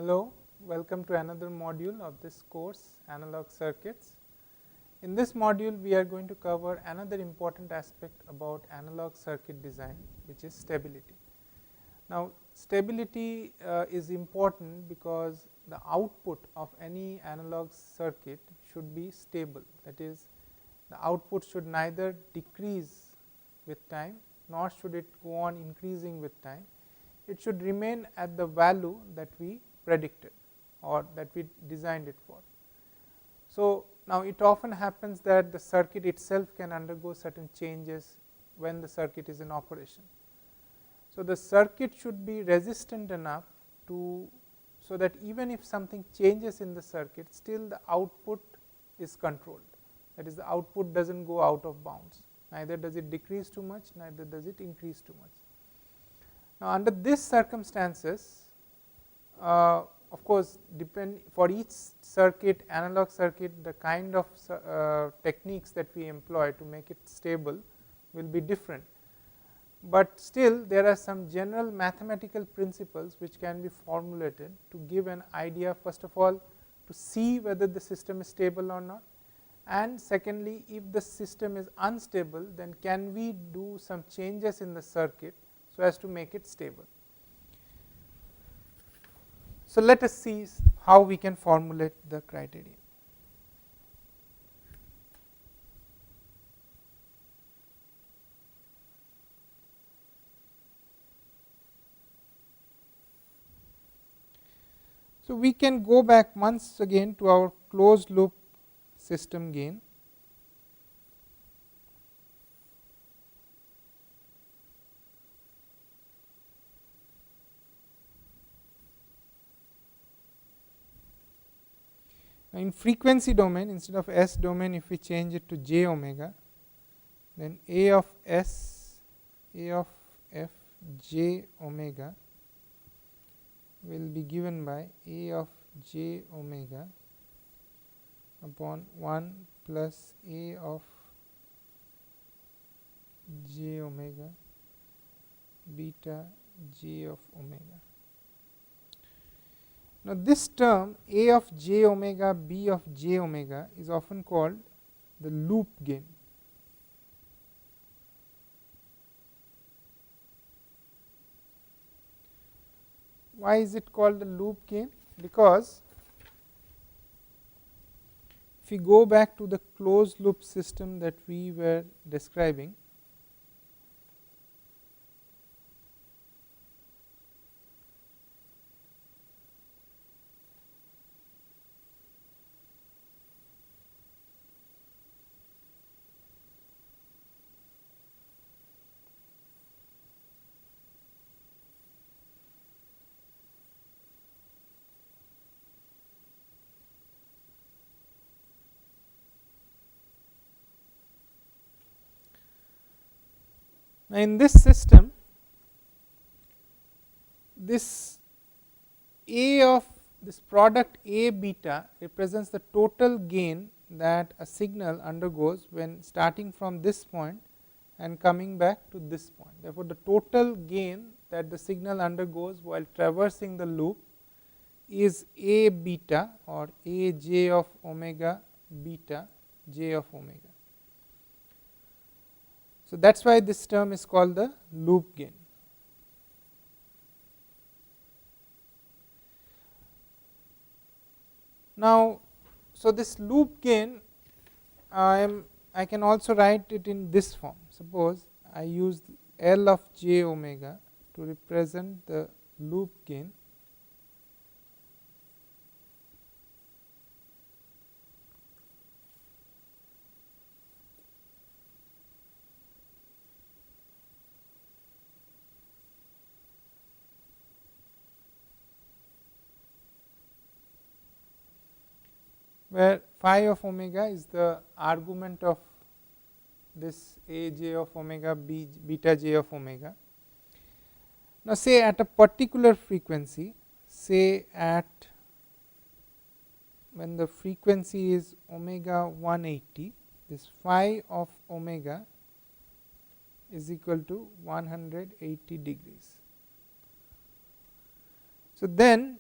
Hello, welcome to another module of this course, Analog Circuits. In this module, we are going to cover another important aspect about analog circuit design, which is stability. Now, stability is important because the output of any analog circuit should be stable. That is, the output should neither decrease with time nor should it go on increasing with time. It should remain at the value that we predicted or that we designed it for. So, now it often happens that the circuit itself can undergo certain changes when the circuit is in operation. So, the circuit should be resistant enough to, so that even if something changes in the circuit, still the output is controlled. That is, the output does not go out of bounds, neither does it decrease too much, neither does it increase too much. Now, under these circumstances, of course, depend for each circuit, analog circuit, the kind of techniques that we employ to make it stable will be different, but still there are some general mathematical principles which can be formulated to give an idea, first of all, to see whether the system is stable or not, and secondly, if the system is unstable, then can we do some changes in the circuit so as to make it stable. So, let us see how we can formulate the criteria. So, we can go back once again to our closed loop system gain. In frequency domain, instead of S domain, if we change it to j omega, then A of S, A of f j omega will be given by A of j omega upon 1 plus A of j omega beta j of omega. Now, this term A of j omega B of j omega is often called the loop gain. Why is it called the loop gain? Because if we go back to the closed loop system that we were describing, now in this system, this A of this product A beta represents the total gain that a signal undergoes when starting from this point and coming back to this point. Therefore, the total gain that the signal undergoes while traversing the loop is A beta or A j of omega beta j of omega. So, that is why this term is called the loop gain. Now, so this loop gain I can also write it in this form. Suppose I use L of j omega to represent the loop gain, where phi of omega is the argument of this A j of omega b beta j of omega. Now, say at a particular frequency, say at when the frequency is omega 180, this phi of omega is equal to 180 degrees. So, then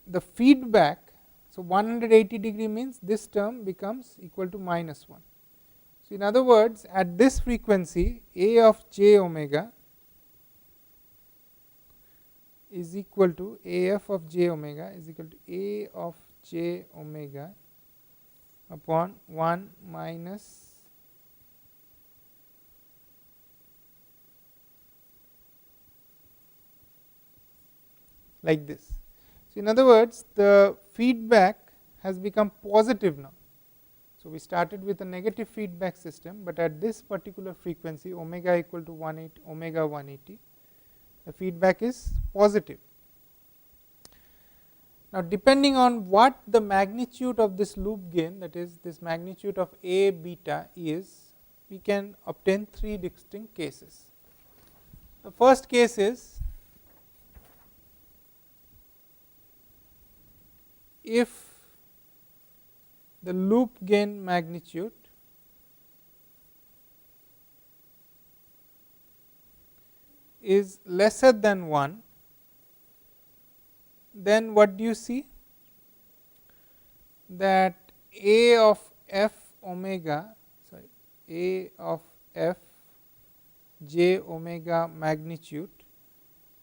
the feedback. So, 180 degree means this term becomes equal to minus 1. So, in other words, at this frequency A of j omega is equal to AF of j omega is equal to A of j omega upon 1 minus like this. So, in other words, the feedback has become positive now. So, we started with a negative feedback system, but at this particular frequency omega equal to 180 omega 180, the feedback is positive. Now, depending on what the magnitude of this loop gain, that is this magnitude of A beta is, we can obtain 3 distinct cases. The first case is if the loop gain magnitude is lesser than 1, then what do you see? That A of f omega, sorry, A of f j omega magnitude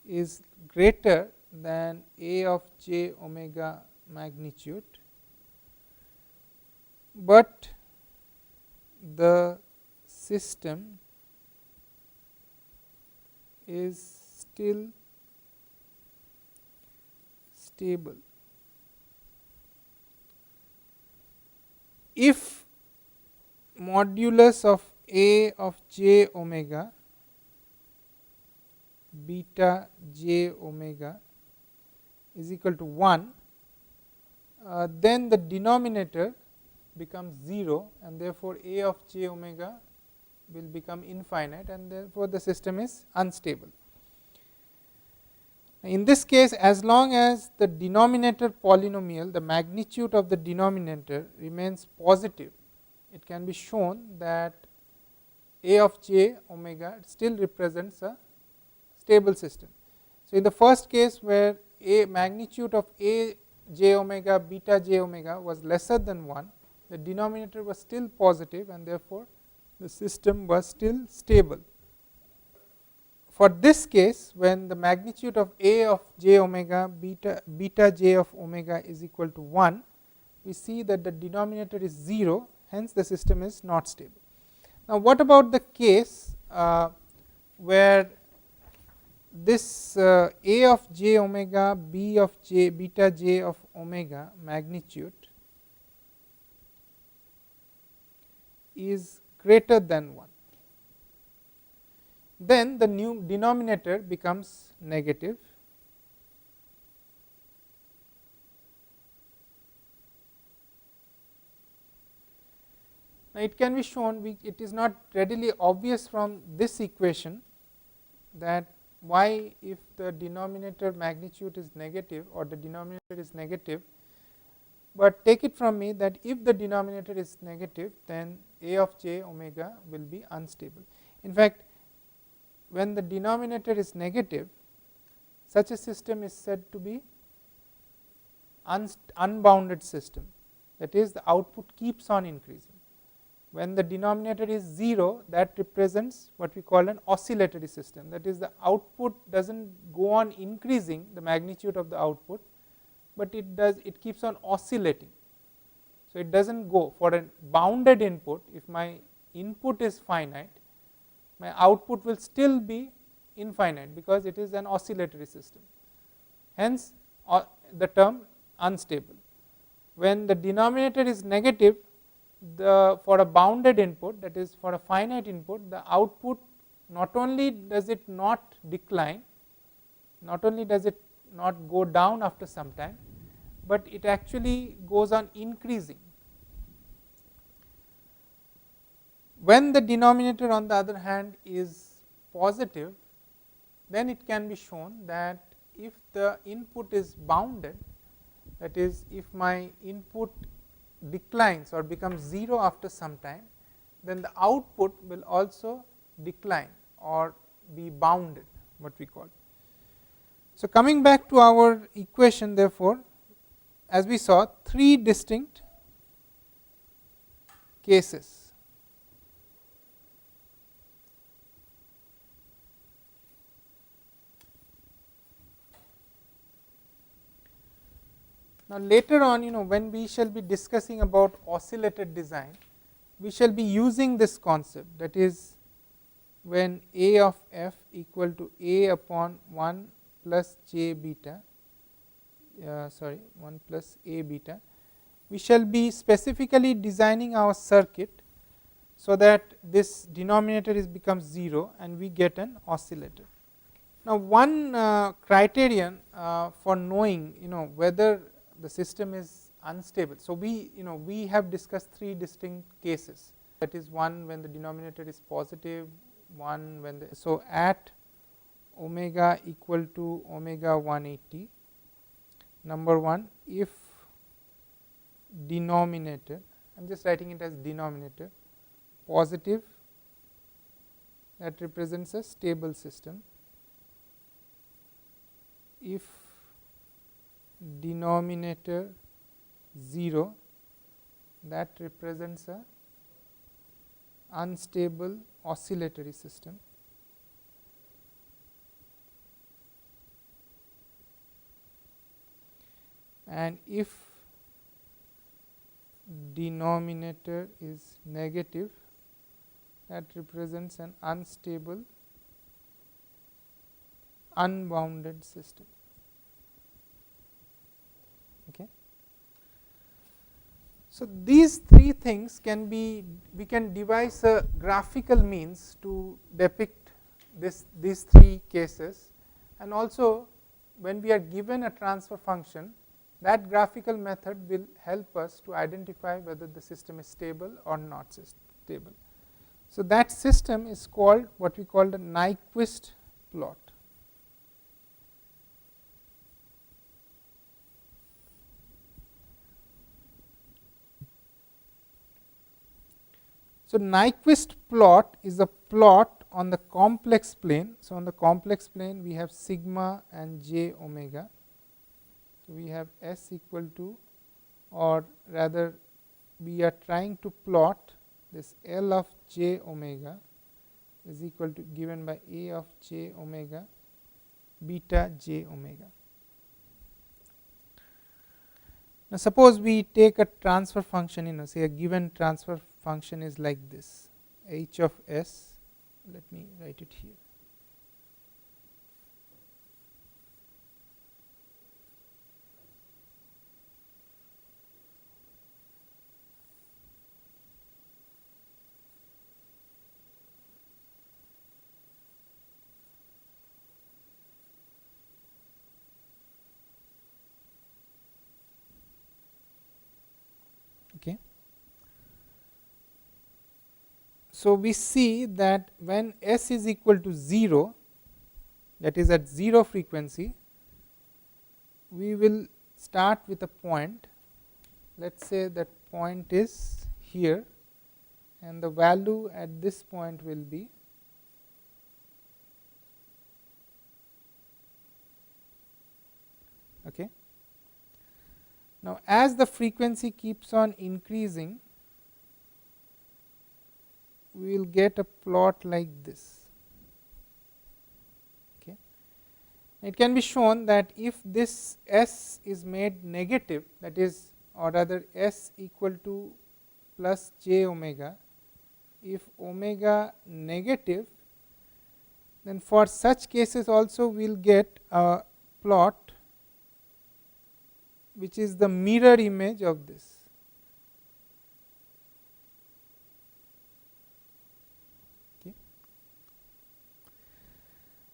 is greater than A of j omega magnitude, but the system is still stable. If modulus of A of j omega beta j omega is equal to 1, then the denominator becomes 0 and therefore, A of j omega will become infinite and therefore, the system is unstable. In this case, as long as the denominator polynomial, the magnitude of the denominator remains positive, it can be shown that A of j omega still represents a stable system. So, in the first case where A magnitude of A j omega beta j omega was lesser than 1, the denominator was still positive and therefore, the system was still stable. For this case, when the magnitude of A of j omega beta j of omega is equal to 1, we see that the denominator is 0, hence the system is not stable. Now, what about the case where this A of j omega b of j beta j of omega magnitude is greater than 1? Then the new denominator becomes negative. Now, it can be shown, it is not readily obvious from this equation that why, if the denominator magnitude is negative or the denominator is negative, but take it from me that if the denominator is negative, then A of j omega will be unstable. In fact, when the denominator is negative, such a system is said to be unbounded system, that is, the output keeps on increasing. When the denominator is 0, that represents what we call an oscillatory system, that is, the output does not go on increasing the magnitude of the output, but it keeps on oscillating. So, it does not go for a bounded input. If my input is finite, my output will still be infinite, because it is an oscillatory system, hence the term unstable. When the denominator is negative, for a bounded input, that is, for a finite input, the output not only does it not decline, not only does it not go down after some time, but it actually goes on increasing. When the denominator, on the other hand, is positive, then it can be shown that if the input is bounded, that is, if my input declines or becomes 0 after some time, then the output will also decline or be bounded, what we call. So, coming back to our equation, therefore, as we saw, 3 distinct cases. Now, later on, when we shall be discussing about oscillated design, we shall be using this concept, that is, when A of f equal to A upon 1 plus j beta, 1 plus A beta, we shall be specifically designing our circuit so that this denominator becomes 0 and we get an oscillator. Now, one criterion for knowing whether the system is unstable. So, we have discussed 3 distinct cases, that is, one when the denominator is positive, one when the, so at omega equal to omega 180, number 1, if denominator, I am just writing it as denominator, positive, that represents a stable system. If denominator 0, that represents a unstable oscillatory system. And if denominator is negative, that represents an unstable unbounded system. Okay. So, these 3 things can be, we can devise a graphical means to depict these 3 cases, and also when we are given a transfer function, that graphical method will help us to identify whether the system is stable or not stable. So, that system is called what we call the Nyquist plot. So, Nyquist plot is a plot on the complex plane. So, on the complex plane we have sigma and j omega. So, we have S equal to, or rather we are trying to plot this L of j omega is equal to given by A of j omega beta j omega. Now, suppose we take a transfer function, say a given transfer function is like this, h of s, let me write it here. Okay. So, we see that when S is equal to 0, that is at 0 frequency, we will start with a point. Let us say that point is here, and the value at this point will be okay. Now, as the frequency keeps on increasing, we will get a plot like this. Okay. It can be shown that if this S is made negative, that is, or rather S equal to plus j omega, if omega negative, then for such cases also we will get a plot which is the mirror image of this. Okay.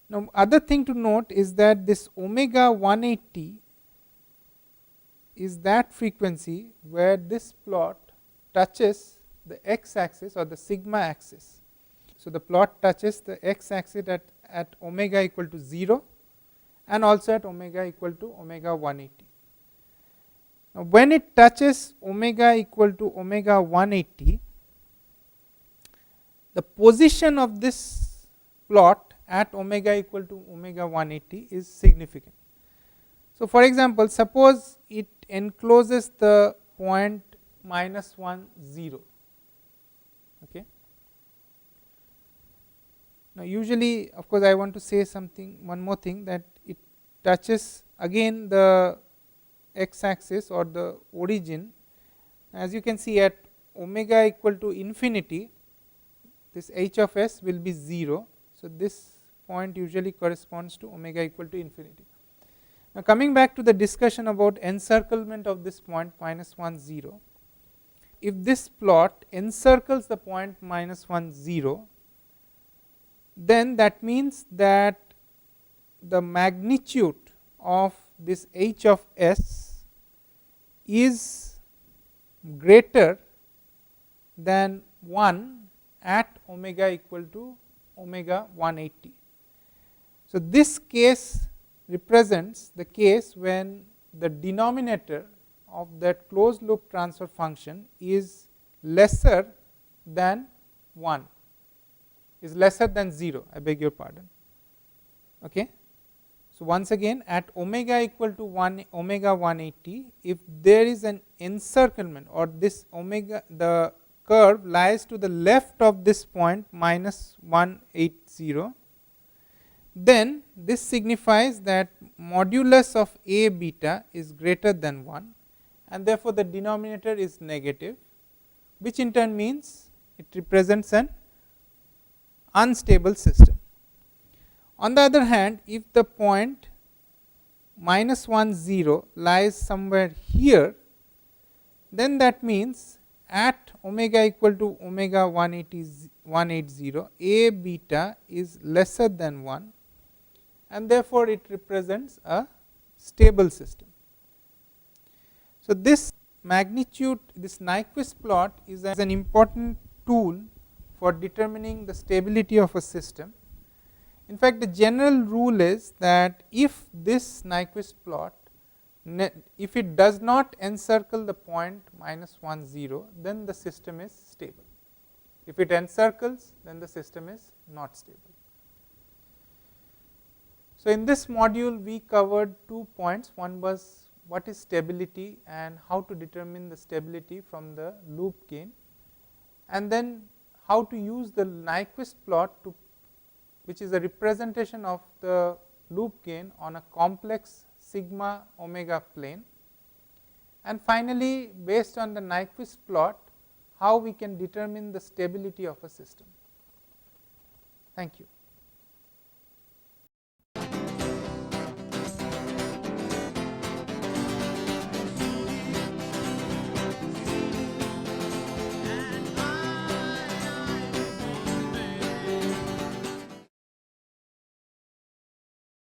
Now, other thing to note is that this omega 180 is that frequency where this plot touches the x axis or the sigma axis. So, the plot touches the x axis at omega equal to 0 and also at omega equal to omega 180. Now, when it touches omega equal to omega 180, the position of this plot at omega equal to omega 180 is significant. So, for example, suppose it encloses the point minus 1 0. Okay. Now, usually of course, I want to say something, one more thing, that it touches again the x axis or the origin. As you can see, at omega equal to infinity, this h of s will be 0. So, this point usually corresponds to omega equal to infinity. Now, coming back to the discussion about encirclement of this point minus 1 0, if this plot encircles the point minus 1 0, then that means that the magnitude of this h of s is greater than 1 at omega equal to omega 180. So, this case represents the case when the denominator of that closed loop transfer function is lesser than 1, is lesser than 0, I beg your pardon. Okay. So, once again, at omega equal to 1 omega 180, if there is an encirclement or this omega, the curve lies to the left of this point minus 180, then this signifies that modulus of a beta is greater than 1, and therefore, the denominator is negative, which in turn means it represents an unstable system. On the other hand, if the point minus 1 0 lies somewhere here, then that means at omega equal to omega 180 a beta is lesser than 1, and therefore, it represents a stable system. So, this magnitude, this Nyquist plot is an important tool for determining the stability of a system. In fact, the general rule is that if this Nyquist plot, if it does not encircle the point minus 1 0, then the system is stable. If it encircles, then the system is not stable. So, in this module we covered 2 points. One was what is stability and how to determine the stability from the loop gain, and then how to use the Nyquist plot to, which is a representation of the loop gain on a complex sigma omega plane, and finally, based on the Nyquist plot, how we can determine the stability of a system. Thank you.